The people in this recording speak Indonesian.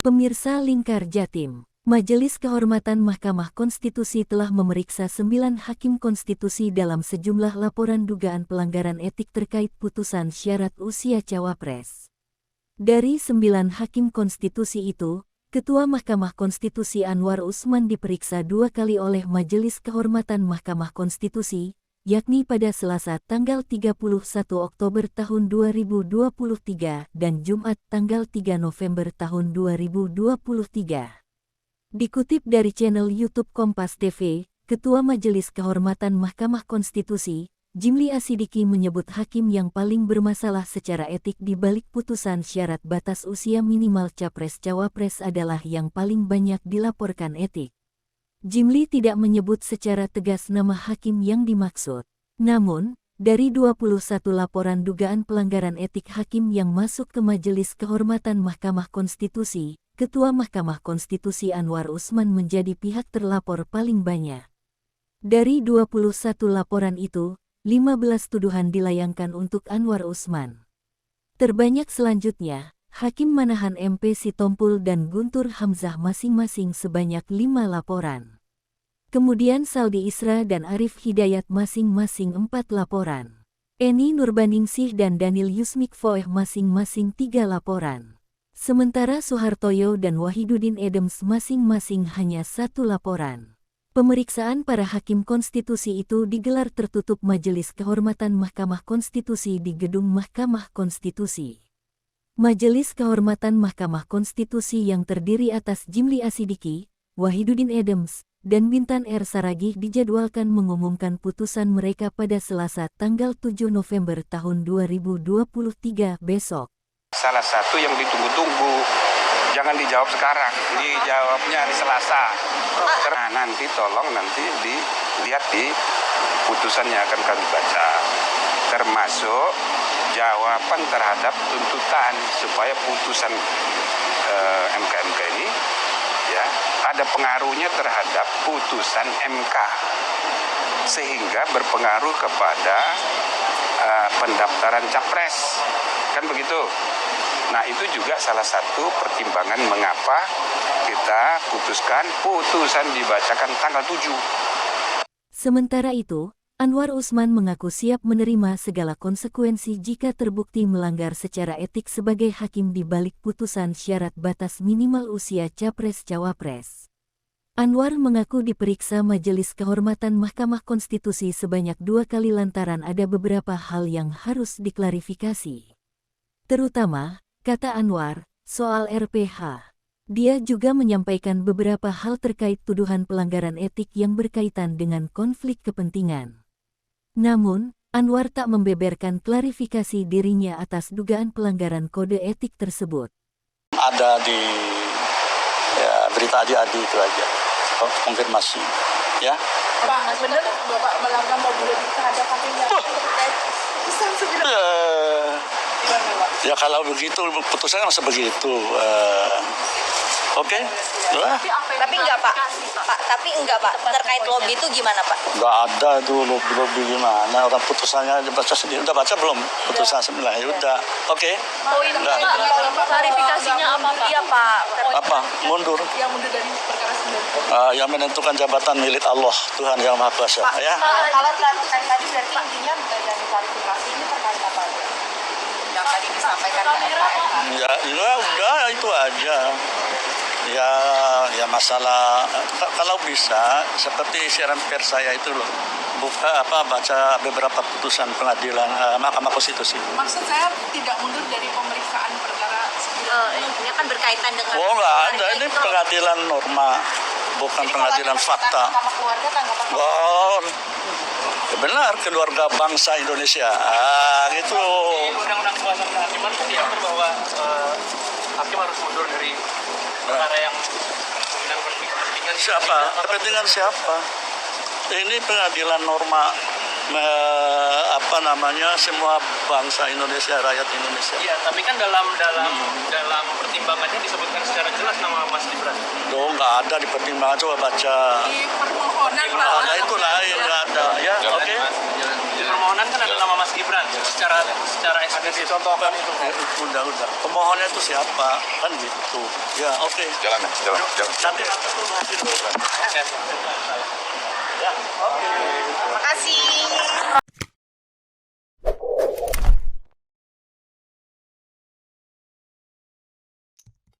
Pemirsa Lingkar Jatim, Majelis Kehormatan Mahkamah Konstitusi telah memeriksa 9 hakim konstitusi dalam sejumlah laporan dugaan pelanggaran etik terkait putusan syarat usia Cawapres. Dari 9 hakim konstitusi itu, Ketua Mahkamah Konstitusi Anwar Usman diperiksa 2 kali oleh Majelis Kehormatan Mahkamah Konstitusi, yakni pada Selasa tanggal 31 Oktober tahun 2023 dan Jumat tanggal 3 November tahun 2023. Dikutip dari channel YouTube Kompas TV, Ketua Majelis Kehormatan Mahkamah Konstitusi, Jimli Asidiki menyebut hakim yang paling bermasalah secara etik di balik putusan syarat batas usia minimal Capres-Cawapres adalah yang paling banyak dilaporkan etik. Jimli tidak menyebut secara tegas nama hakim yang dimaksud. Namun, dari 21 laporan dugaan pelanggaran etik hakim yang masuk ke Majelis Kehormatan Mahkamah Konstitusi, Ketua Mahkamah Konstitusi Anwar Usman menjadi pihak terlapor paling banyak. Dari 21 laporan itu, 15 tuduhan dilayangkan untuk Anwar Usman. Terbanyak selanjutnya, Hakim Manahan MP Sitompul dan Guntur Hamzah masing-masing sebanyak 5 laporan. Kemudian Saldi Isra dan Arif Hidayat masing-masing 4 laporan. Eni Nurbaningsih dan Daniel Yusmik Foeh masing-masing 3 laporan. Sementara Soehartoyo dan Wahidudin Adams masing-masing hanya 1 laporan. Pemeriksaan para hakim konstitusi itu digelar tertutup Majelis Kehormatan Mahkamah Konstitusi di Gedung Mahkamah Konstitusi. Majelis Kehormatan Mahkamah Konstitusi yang terdiri atas Jimli Asidiki, Wahidudin Adams, dan Bintan R. Saragih dijadwalkan mengumumkan putusan mereka pada Selasa tanggal 7 November tahun 2023 besok. Salah satu yang ditunggu-tunggu, jangan dijawab sekarang, dijawabnya hari Selasa. Nah, nanti tolong dilihat di putusan yang akan kami baca, termasuk jawaban terhadap tuntutan supaya putusan MK ini ya ada pengaruhnya terhadap putusan MK sehingga berpengaruh kepada pendaftaran capres, kan begitu. Nah, itu juga salah satu pertimbangan mengapa kita putuskan putusan dibacakan tanggal 7. Sementara itu, Anwar Usman mengaku siap menerima segala konsekuensi jika terbukti melanggar secara etik sebagai hakim di balik putusan syarat batas minimal usia Capres-Cawapres. Anwar mengaku diperiksa Majelis Kehormatan Mahkamah Konstitusi sebanyak 2 kali lantaran ada beberapa hal yang harus diklarifikasi. Terutama, kata Anwar, soal RPH. Dia juga menyampaikan beberapa hal terkait tuduhan pelanggaran etik yang berkaitan dengan konflik kepentingan. Namun, Anwar tak membeberkan klarifikasi dirinya atas dugaan pelanggaran kode etik tersebut. Ada di berita Adi-Adi itu aja, konfirmasi. Ya. Pak, benar Bapak melanggar mobil terhadap hakim yang terkait putusan 9. Ya kalau begitu, putusannya masa begitu. Oke. Tapi enggak Pak, terkait lobby itu gimana Pak? Enggak ada tuh lobby gimana, orang putusannya baca sendiri. Udah baca belum putusan 9? Ya udah. Oke. Klarifikasinya apa Pak? Iya Pak. Apa? Mundur. Yang mundur dari perkara 9. Yang menentukan jabatan milik Allah, Tuhan Yang Maha Kuasa. Pak, Ya. kalau klarifikasi tadi berarti intinya dari klarifikasi ini terkait apa? Yang tadi disampaikan ke MK. Ya udah itu aja. Ya masalah kalau bisa seperti siaran pers saya itu loh, baca beberapa putusan pengadilan Mahkamah Konstitusi. Maksud saya tidak mundur dari pemeriksaan perkara 9. Ini kan berkaitan dengan Nggak ada, ini pengadilan norma, bukan pengadilan fakta. Oh, benar, keluarga bangsa Indonesia. Gitu. Undang-undang kuasa kehakiman diatur bahwa hakim harus mundur dari perkara yang dengan konflik kepentingan. Siapa? Kepentingan siapa? Ini pengadilan norma semua bangsa Indonesia, rakyat Indonesia. Iya, tapi kan dalam pertimbangannya disebutkan secara jelas nama Mas Gibran. Loh, nggak ada di pertimbangan, coba baca. Di permohonan Nah, itu lain, nggak ada. Ya, oke. Di permohonan kan ada nama Mas Gibran. secara eksplisit. Contohkan itu. Udah. Pemohonnya itu siapa? Kan gitu. Ya, oke. Jalan. Nanti aku tunggu hasil dulu. Oke.